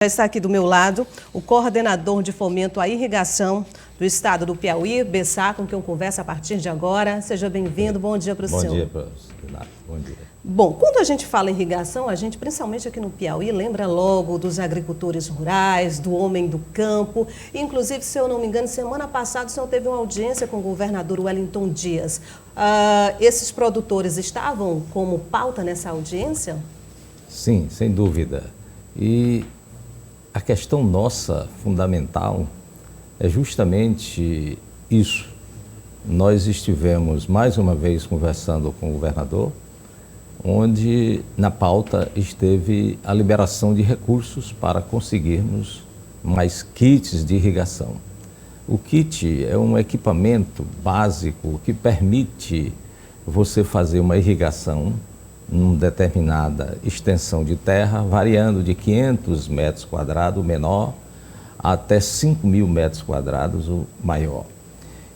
Já está aqui do meu lado o coordenador de fomento à irrigação do estado do Piauí, Bessá, com quem eu converso a partir de agora. Seja bem-vindo, bom dia para o senhor. Bom dia, professor Renato, bom dia. Bom, quando a gente fala em irrigação, a gente, principalmente aqui no Piauí, lembra logo dos agricultores rurais, do homem do campo. Inclusive, se eu não me engano, semana passada o senhor teve uma audiência com o governador Wellington Dias. Esses produtores estavam como pauta nessa audiência? Sim, sem dúvida. E a questão nossa, fundamental, é justamente isso. Nós estivemos mais uma vez conversando com o governador, onde na pauta esteve a liberação de recursos para conseguirmos mais kits de irrigação. O kit é um equipamento básico que permite você fazer uma irrigação numa determinada extensão de terra, variando de 500 metros quadrados, o menor, até 5.000 metros quadrados, o maior.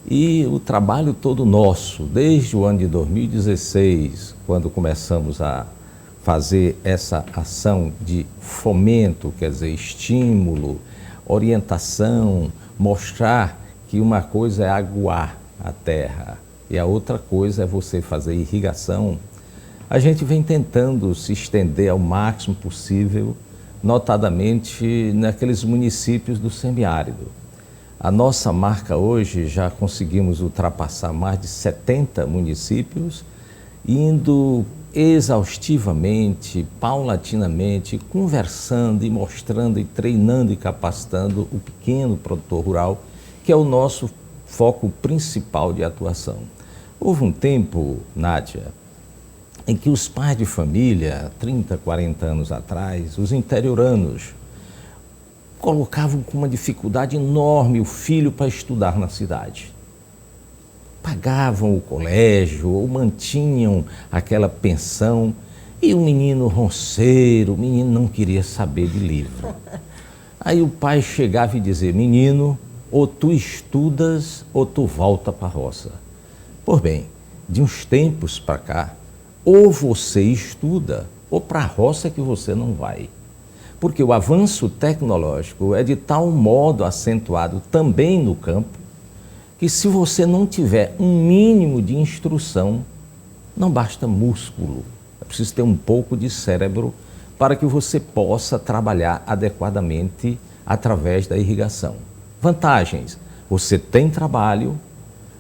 E o trabalho todo nosso, desde o ano de 2016, quando começamos a fazer essa ação de fomento, quer dizer, estímulo, orientação, mostrar que uma coisa é aguar a terra e a outra coisa é você fazer irrigação. A gente vem tentando se estender ao máximo possível, notadamente naqueles municípios do semiárido. A nossa marca hoje, já conseguimos ultrapassar mais de 70 municípios, indo exaustivamente, paulatinamente, conversando e mostrando e treinando e capacitando o pequeno produtor rural, que é o nosso foco principal de atuação. Houve um tempo, Nádia, em que os pais de família, 30, 40 anos atrás, os interioranos, colocavam com uma dificuldade enorme o filho para estudar na cidade. Pagavam o colégio ou mantinham aquela pensão e o menino ronceiro, o menino não queria saber de livro. Aí o pai chegava e dizia: menino, ou tu estudas ou tu volta para a roça. Pois bem, de uns tempos para cá, ou você estuda, ou para a roça que você não vai. Porque o avanço tecnológico é de tal modo acentuado também no campo, que se você não tiver um mínimo de instrução, não basta músculo, é preciso ter um pouco de cérebro para que você possa trabalhar adequadamente através da irrigação. Vantagens: você tem trabalho,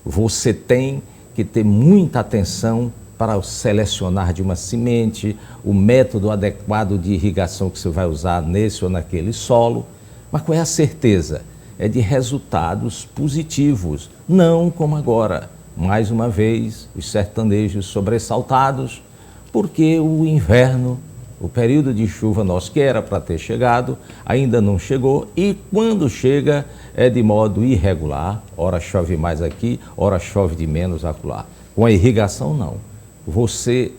você tem que ter muita atenção para o selecionar de uma semente, o método adequado de irrigação que você vai usar nesse ou naquele solo. Mas qual é a certeza? É de resultados positivos, não como agora. Mais uma vez, os sertanejos sobressaltados, porque o inverno, o período de chuva nosso que era para ter chegado, ainda não chegou, e quando chega é de modo irregular, ora chove mais aqui, ora chove de menos acolá. Com a irrigação, não. Você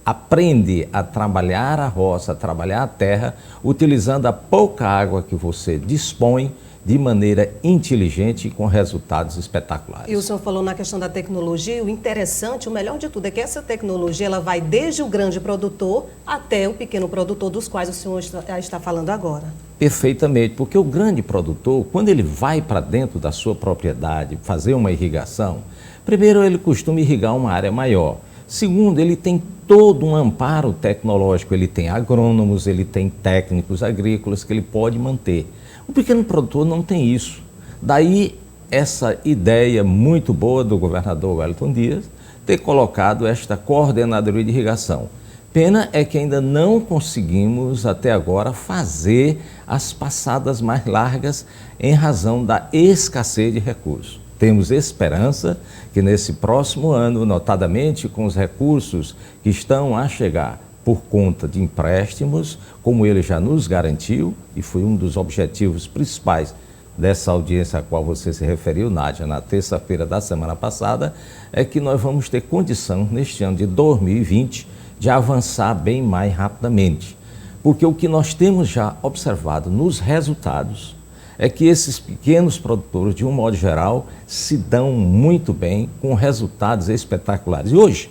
aprende a trabalhar a roça, a trabalhar a terra, utilizando a pouca água que você dispõe de maneira inteligente e com resultados espetaculares. E o senhor falou na questão da tecnologia, o interessante, o melhor de tudo é que essa tecnologia ela vai desde o grande produtor até o pequeno produtor, dos quais o senhor está falando agora. Perfeitamente, porque o grande produtor, quando ele vai para dentro da sua propriedade fazer uma irrigação, primeiro ele costuma irrigar uma área maior. Segundo, ele tem todo um amparo tecnológico, ele tem agrônomos, ele tem técnicos agrícolas que ele pode manter. O pequeno produtor não tem isso. Daí essa ideia muito boa do governador Wellington Dias ter colocado esta coordenadoria de irrigação. Pena é que ainda não conseguimos até agora fazer as passadas mais largas em razão da escassez de recursos. Temos esperança que nesse próximo ano, notadamente com os recursos que estão a chegar por conta de empréstimos, como ele já nos garantiu, e foi um dos objetivos principais dessa audiência a qual você se referiu, Nádia, na terça-feira da semana passada, é que nós vamos ter condição, neste ano de 2020, de avançar bem mais rapidamente. Porque o que nós temos já observado nos resultados é que esses pequenos produtores, de um modo geral, se dão muito bem, com resultados espetaculares. E hoje,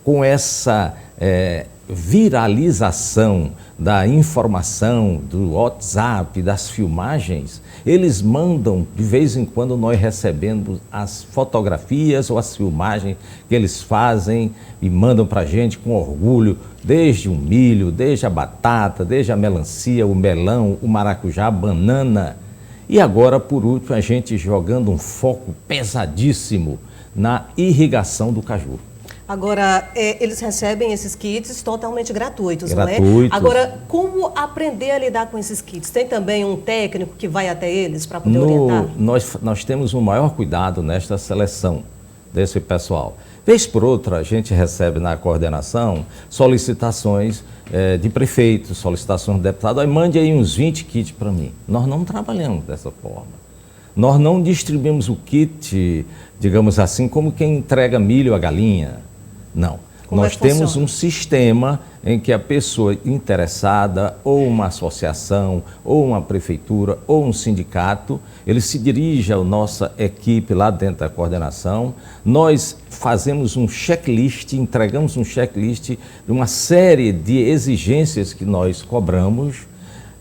com essa viralização da informação, do WhatsApp, das filmagens, eles mandam, de vez em quando nós recebemos as fotografias ou as filmagens que eles fazem e mandam para a gente com orgulho, desde o milho, desde a batata, desde a melancia, o melão, o maracujá, a banana. E agora, por último, a gente jogando um foco pesadíssimo na irrigação do caju. Agora, eles recebem esses kits totalmente gratuitos, Gratuitos. não é? Agora, como aprender a lidar com esses kits? Tem também um técnico que vai até eles para poder orientar? Nós temos o maior cuidado nesta seleção desse pessoal. Vez por outra, a gente recebe na coordenação solicitações de prefeitos, solicitações de deputado. Aí mande aí uns 20 kits para mim. Nós não trabalhamos dessa forma. Nós não distribuímos o kit, digamos assim, como quem entrega milho à galinha. Não. Nós temos um sistema em que a pessoa interessada, ou uma associação, ou uma prefeitura, ou um sindicato, ele se dirige à nossa equipe lá dentro da coordenação. Nós fazemos um checklist, entregamos um checklist de uma série de exigências que nós cobramos,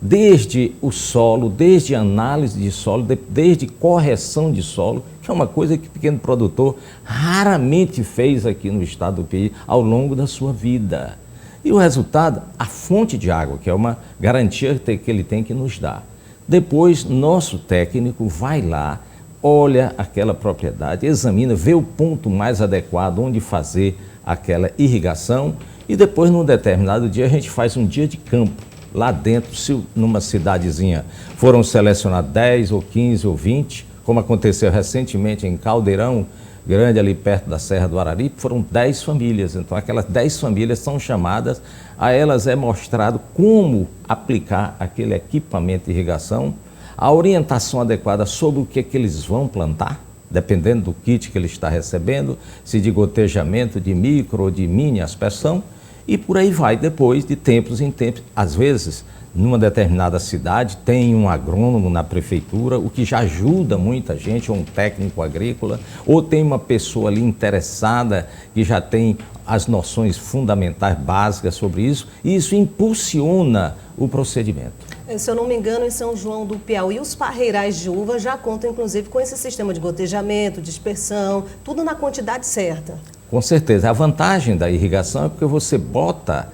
desde o solo, desde análise de solo, desde correção de solo, que é uma coisa que o pequeno produtor raramente fez aqui no estado do Piauí ao longo da sua vida. E o resultado, a fonte de água, que é uma garantia que ele tem que nos dar. Depois, nosso técnico vai lá, olha aquela propriedade, examina, vê o ponto mais adequado onde fazer aquela irrigação e depois, num determinado dia, a gente faz um dia de campo. Lá dentro, se numa cidadezinha foram selecionados 10 ou 15 ou 20, como aconteceu recentemente em Caldeirão Grande, ali perto da Serra do Araripe, foram 10 famílias. Então, aquelas 10 famílias são chamadas, a elas é mostrado como aplicar aquele equipamento de irrigação, a orientação adequada sobre o que eles vão plantar, dependendo do kit que ele está recebendo, se de gotejamento, de micro ou de mini aspersão, e por aí vai, depois de tempos em tempos. Às vezes, numa determinada cidade, tem um agrônomo na prefeitura, o que já ajuda muita gente, ou um técnico agrícola, ou tem uma pessoa ali interessada que já tem as noções fundamentais, básicas sobre isso, e isso impulsiona o procedimento. Se eu não me engano, em São João do Piauí, os parreirais de uva já contam, inclusive, com esse sistema de gotejamento, dispersão, tudo na quantidade certa. Com certeza. A vantagem da irrigação é porque você bota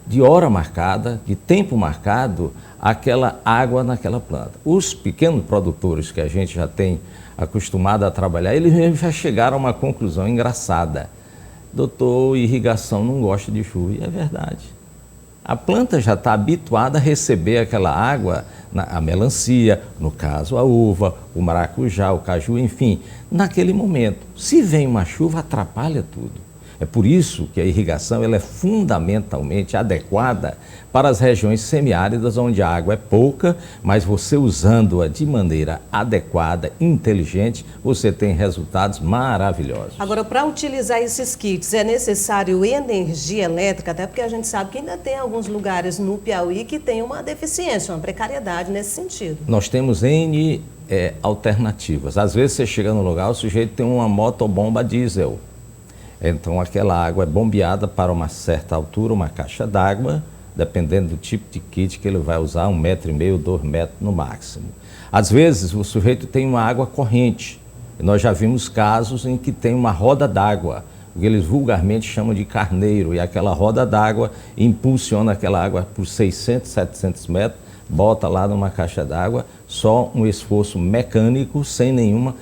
de hora marcada, de tempo marcado, aquela água naquela planta. Os pequenos produtores que a gente já tem acostumado a trabalhar, eles mesmos já chegaram a uma conclusão engraçada. Doutor, irrigação não gosta de chuva. E é verdade. A planta já está habituada a receber aquela água, a melancia, no caso a uva, o maracujá, o caju, enfim, naquele momento. Se vem uma chuva, atrapalha tudo. É por isso que a irrigação ela é fundamentalmente adequada para as regiões semiáridas, onde a água é pouca, mas você usando-a de maneira adequada, inteligente, você tem resultados maravilhosos. Agora, para utilizar esses kits, é necessário energia elétrica, até porque a gente sabe que ainda tem alguns lugares no Piauí que tem uma deficiência, uma precariedade nesse sentido. Nós temos N alternativas. Às vezes você chega no lugar, o sujeito tem uma motobomba diesel. Então, aquela água é bombeada para uma certa altura, uma caixa d'água, dependendo do tipo de kit que ele vai usar, 1,5 metro, 2 metros no máximo. Às vezes, o sujeito tem uma água corrente. Nós já vimos casos em que tem uma roda d'água, o que eles vulgarmente chamam de carneiro, e aquela roda d'água impulsiona aquela água por 600, 700 metros, bota lá numa caixa d'água, só um esforço mecânico, sem nenhuma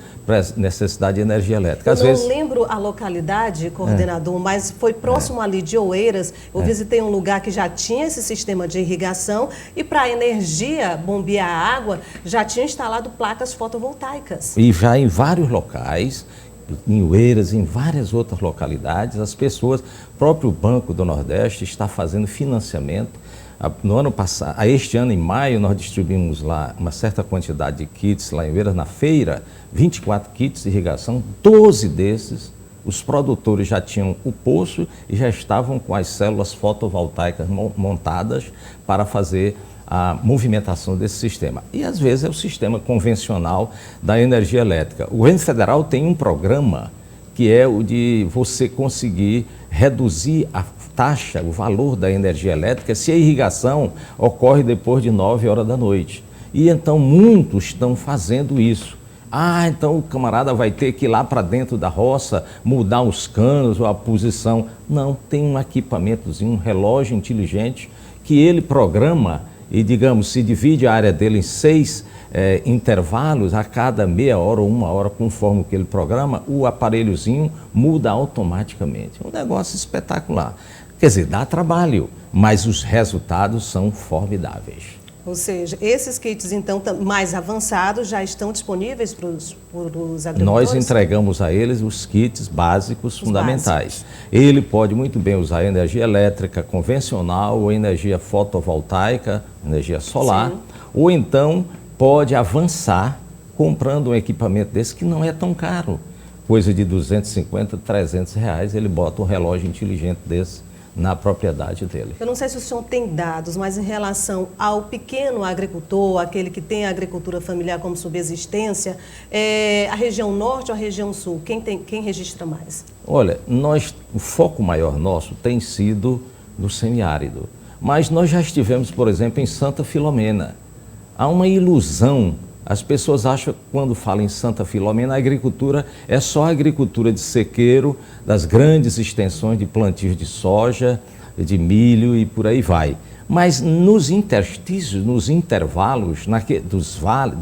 necessidade de energia elétrica. Eu não lembro a localidade, coordenador, mas foi próximo ali de Oeiras. Eu visitei um lugar que já tinha esse sistema de irrigação e para a energia bombear a água, já tinha instalado placas fotovoltaicas. E já em vários locais, em Oeiras, em várias outras localidades, as pessoas, o próprio Banco do Nordeste está fazendo financiamento. No ano passado, este ano, em maio, nós distribuímos lá uma certa quantidade de kits lá em Oeiras, na feira, 24 kits de irrigação, 12 desses, os produtores já tinham o poço e já estavam com as células fotovoltaicas montadas para fazer a movimentação desse sistema. E às vezes é o sistema convencional da energia elétrica. O governo federal tem um programa que é o de você conseguir reduzir taxa, o valor da energia elétrica se a irrigação ocorre depois de 9 horas da noite. E então muitos estão fazendo isso. Então o camarada vai ter que ir lá para dentro da roça, mudar os canos ou a posição. Não, tem um equipamentozinho, um relógio inteligente que ele programa e, digamos, se divide a área dele em 6 intervalos, a cada meia hora ou 1 hora, conforme o que ele programa, o aparelhozinho muda automaticamente. É um negócio espetacular. Quer dizer, dá trabalho, mas os resultados são formidáveis. Ou seja, esses kits, então, mais avançados já estão disponíveis para os agricultores? Nós entregamos a eles os kits básicos fundamentais. Ele pode muito bem usar energia elétrica convencional ou energia fotovoltaica, energia solar, sim, ou então pode avançar comprando um equipamento desse que não é tão caro. Coisa de 250, 300 reais, ele bota um relógio inteligente desse na propriedade dele. Eu não sei se o senhor tem dados, mas em relação ao pequeno agricultor, aquele que tem a agricultura familiar como subsistência, a região norte ou a região sul, quem registra mais? Olha, o foco maior nosso tem sido no semiárido, mas nós já estivemos, por exemplo, em Santa Filomena. Há uma ilusão. As pessoas acham que quando falam em Santa Filomena, a agricultura é só a agricultura de sequeiro, das grandes extensões de plantios de soja, de milho e por aí vai. Mas nos interstícios, nos intervalos dos vales,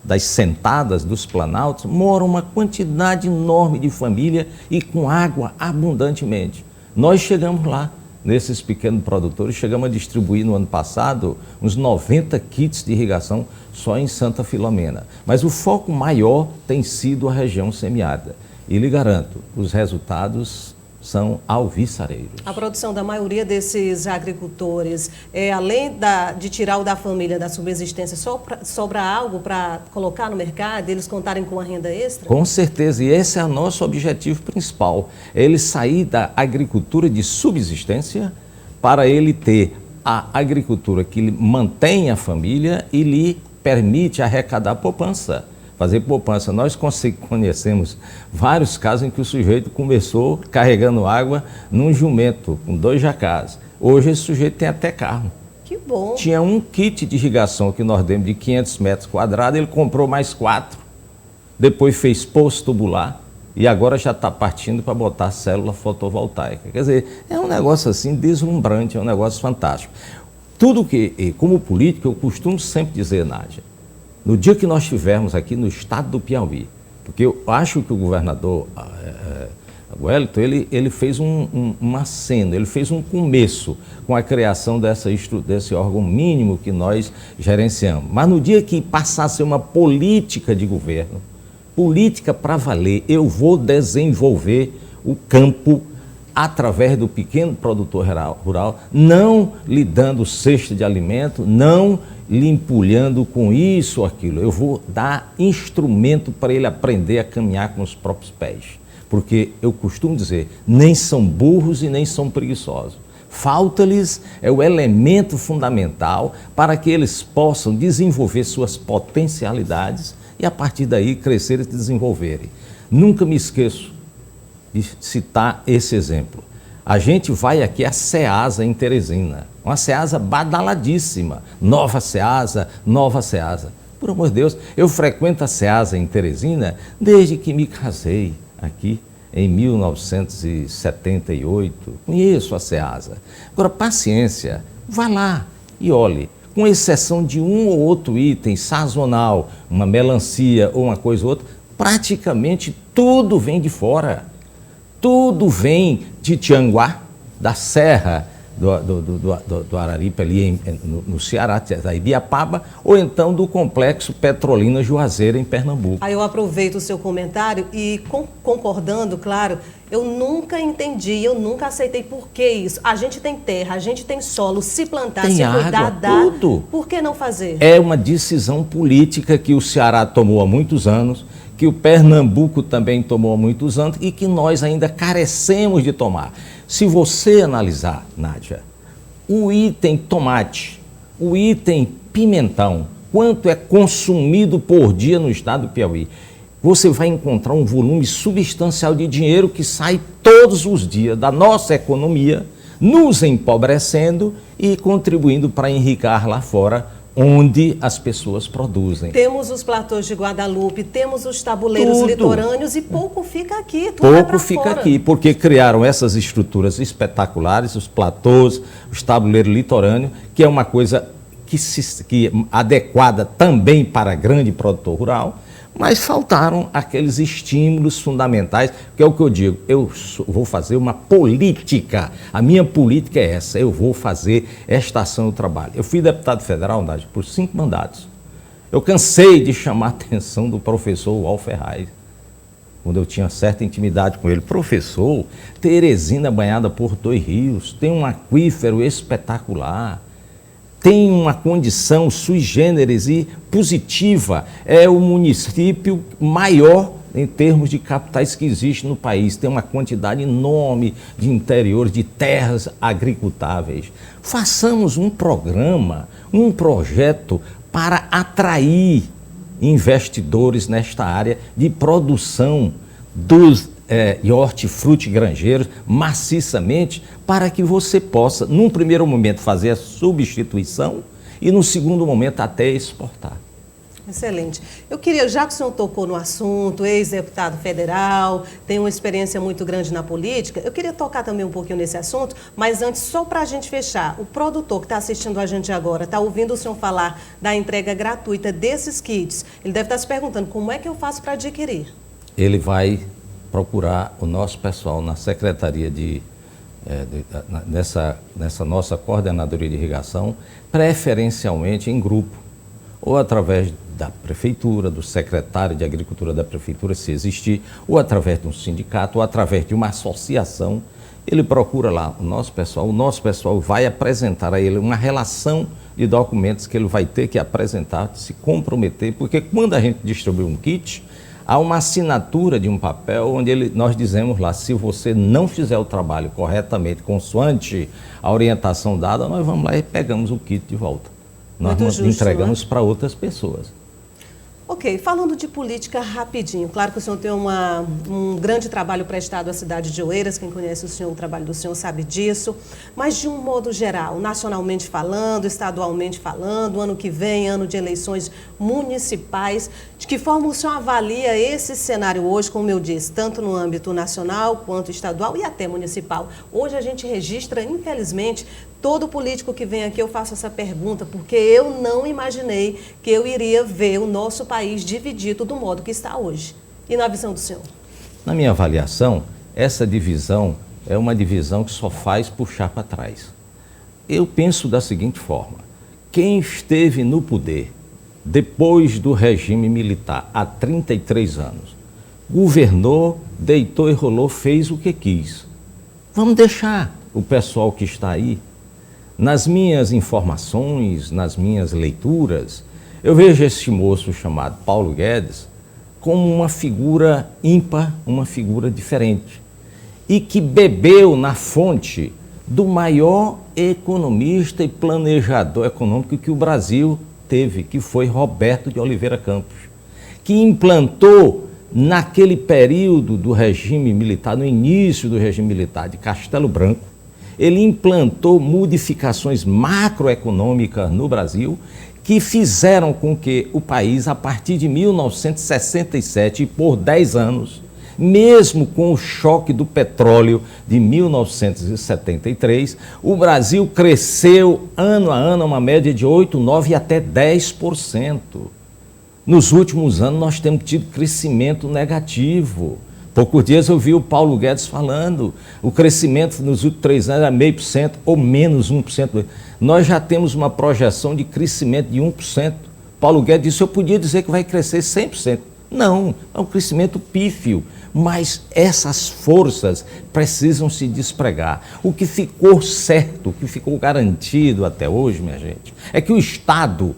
das sentadas, dos planaltos, mora uma quantidade enorme de família e com água abundantemente. Nós chegamos lá. Nesses pequenos produtores, chegamos a distribuir no ano passado uns 90 kits de irrigação só em Santa Filomena. Mas o foco maior tem sido a região semiárida. E lhe garanto, os resultados são alvissareiros. A produção da maioria desses agricultores, além de tirar o da família da subsistência, sobra algo para colocar no mercado, eles contarem com uma renda extra? Com certeza, e esse é o nosso objetivo principal. É ele sair da agricultura de subsistência para ele ter a agricultura que mantém a família e lhe permite arrecadar poupança. Fazer poupança. Nós conhecemos vários casos em que o sujeito começou carregando água num jumento, com 2 jacás. Hoje esse sujeito tem até carro. Que bom! Tinha um kit de irrigação que nós demos de 500 metros quadrados, ele comprou mais 4. Depois fez poço tubular e agora já está partindo para botar célula fotovoltaica. Quer dizer, é um negócio assim deslumbrante, é um negócio fantástico. Tudo que, como político, eu costumo sempre dizer, Nádia, no dia que nós estivermos aqui no estado do Piauí, porque eu acho que o governador Wellington, ele fez um aceno, ele fez um começo com a criação desse órgão mínimo que nós gerenciamos. Mas no dia que passar a ser uma política de governo, política para valer, eu vou desenvolver o campo através do pequeno produtor rural, não lhe dando cesta de alimento, não lhe empulhando com isso ou aquilo. Eu vou dar instrumento para ele aprender a caminhar com os próprios pés. Porque eu costumo dizer, nem são burros e nem são preguiçosos. Falta-lhes o elemento fundamental para que eles possam desenvolver suas potencialidades e a partir daí crescer e se desenvolverem. Nunca me esqueço de citar esse exemplo. A gente vai aqui à Ceasa em Teresina, uma Ceasa badaladíssima, nova Ceasa. Por amor de Deus, eu frequento a Ceasa em Teresina desde que me casei aqui em 1978, conheço a Ceasa. Agora, paciência, vá lá e olhe, com exceção de um ou outro item sazonal, uma melancia ou uma coisa ou outra, praticamente tudo vem de fora. Tudo vem de Tianguá, da Serra do Araripe, ali no Ceará, da Ibiapaba, ou então do Complexo Petrolina Juazeiro, em Pernambuco. Aí eu aproveito o seu comentário e, concordando, claro, eu nunca entendi, eu nunca aceitei por que isso. A gente tem terra, a gente tem solo, se plantar, tem se água, cuidar, dá. Tudo. Por que não fazer? É uma decisão política que o Ceará tomou há muitos anos, que o Pernambuco também tomou há muitos anos e que nós ainda carecemos de tomar. Se você analisar, Nádia, o item tomate, o item pimentão, quanto é consumido por dia no estado do Piauí, você vai encontrar um volume substancial de dinheiro que sai todos os dias da nossa economia, nos empobrecendo e contribuindo para enriquecer lá fora, onde as pessoas produzem. Temos os platôs de Guadalupe, temos os tabuleiros litorâneos e pouco fica aqui. Pouco fica aqui, porque criaram essas estruturas espetaculares, os platôs, os tabuleiros litorâneos, que é uma coisa que adequada também para grande produtor rural, mas faltaram aqueles estímulos fundamentais, que é o que eu digo, eu vou fazer uma política, a minha política é essa, eu vou fazer esta ação do trabalho. Eu fui deputado federal, Nádia, por 5 mandatos. Eu cansei de chamar a atenção do professor Wal Ferraz, quando eu tinha certa intimidade com ele. Professor, Teresina banhada por 2 rios, tem um aquífero espetacular, tem uma condição sui generis e positiva, é o município maior em termos de capitais que existe no país, tem uma quantidade enorme de interior, de terras agricultáveis. Façamos um programa, um projeto para atrair investidores nesta área de produção dos hortifrutigranjeiros maciçamente, para que você possa, num primeiro momento, fazer a substituição e, no segundo momento, até exportar. Excelente. Eu queria, já que o senhor tocou no assunto, ex-deputado federal, tem uma experiência muito grande na política, eu queria tocar também um pouquinho nesse assunto, mas antes, só para a gente fechar, o produtor que está assistindo a gente agora, está ouvindo o senhor falar da entrega gratuita desses kits, ele deve estar se perguntando, como é que eu faço para adquirir? Ele vai procurar o nosso pessoal na Secretaria nessa nossa coordenadoria de irrigação, preferencialmente em grupo, ou através da prefeitura, do secretário de Agricultura da prefeitura, se existir, ou através de um sindicato, ou através de uma associação. Ele procura lá o nosso pessoal vai apresentar a ele uma relação de documentos que ele vai ter que apresentar, se comprometer, porque quando a gente distribui um kit, há uma assinatura de um papel onde nós dizemos lá, se você não fizer o trabalho corretamente, consoante a orientação dada, nós vamos lá e pegamos o kit de volta. Nós entregamos para outras pessoas. Ok, falando de política rapidinho, claro que o senhor tem um grande trabalho prestado à cidade de Oeiras, quem conhece o trabalho do senhor sabe disso, mas de um modo geral, nacionalmente falando, estadualmente falando, ano que vem, ano de eleições municipais, de que forma o senhor avalia esse cenário hoje, como eu disse, tanto no âmbito nacional quanto estadual e até municipal? Hoje a gente registra, infelizmente, todo político que vem aqui eu faço essa pergunta, porque eu não imaginei que eu iria ver o nosso país dividido do modo que está hoje. E na visão do senhor? Na minha avaliação, essa divisão é uma divisão que só faz puxar para trás. Eu penso da seguinte forma, quem esteve no poder depois do regime militar há 33 anos, governou, deitou e rolou, fez o que quis. Vamos deixar o pessoal que está aí. Nas minhas informações, nas minhas leituras, eu vejo esse moço chamado Paulo Guedes como uma figura ímpar, uma figura diferente, e que bebeu na fonte do maior economista e planejador econômico que o Brasil teve, que foi Roberto de Oliveira Campos, que implantou naquele período do regime militar, no início do regime militar de Castelo Branco, ele implantou modificações macroeconômicas no Brasil que fizeram com que o país, a partir de 1967 e por 10 anos, mesmo com o choque do petróleo de 1973, o Brasil cresceu ano a ano uma média de 8%, 9% e até 10%. Nos últimos anos nós temos tido crescimento negativo. Poucos dias eu vi o Paulo Guedes falando, o crescimento nos últimos 3 anos era 0,5% ou menos 1%. Nós já temos uma projeção de crescimento de 1%. Paulo Guedes disse, eu podia dizer que vai crescer 100%. Não, é um crescimento pífio, mas essas forças precisam se despregar. O que ficou certo, o que ficou garantido até hoje, minha gente, é que o Estado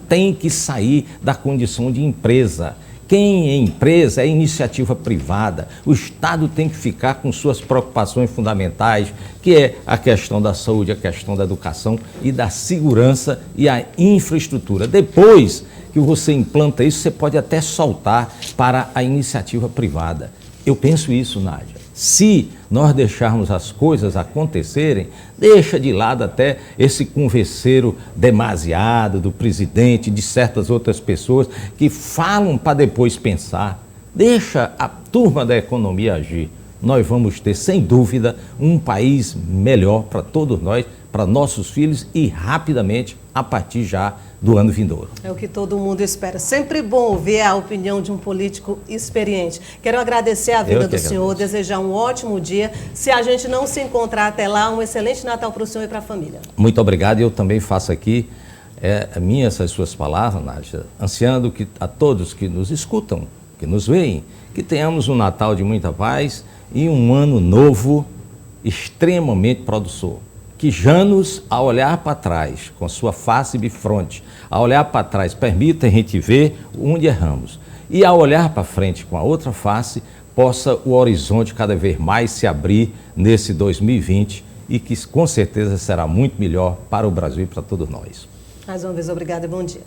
tem que sair da condição de empresa, Quem é empresa é iniciativa privada. O Estado tem que ficar com suas preocupações fundamentais, que é a questão da saúde, a questão da educação e da segurança e a infraestrutura. Depois que você implanta isso, você pode até soltar para a iniciativa privada. Eu penso isso, Nádia. Se nós deixarmos as coisas acontecerem, deixa de lado até esse converseiro demasiado do presidente, de certas outras pessoas que falam para depois pensar. Deixa a turma da economia agir. Nós vamos ter, sem dúvida, um país melhor para todos nós, para nossos filhos e rapidamente, a partir já do ano vindouro. É o que todo mundo espera. Sempre bom ouvir a opinião de um político experiente. Quero agradecer a vida do senhor, desejar um ótimo dia. Se a gente não se encontrar até lá, um excelente Natal para o senhor e para a família. Muito obrigado. Eu também faço aqui essas suas palavras, Nádia, ansiando que a todos que nos escutam, que nos veem, que tenhamos um Natal de muita paz e um ano novo extremamente produtor. Que Janus, a olhar para trás, com sua face bifronte, a olhar para trás, permita a gente ver onde erramos. E a olhar para frente com a outra face, possa o horizonte cada vez mais se abrir nesse 2020 e que com certeza será muito melhor para o Brasil e para todos nós. Mais uma vez, obrigada e bom dia.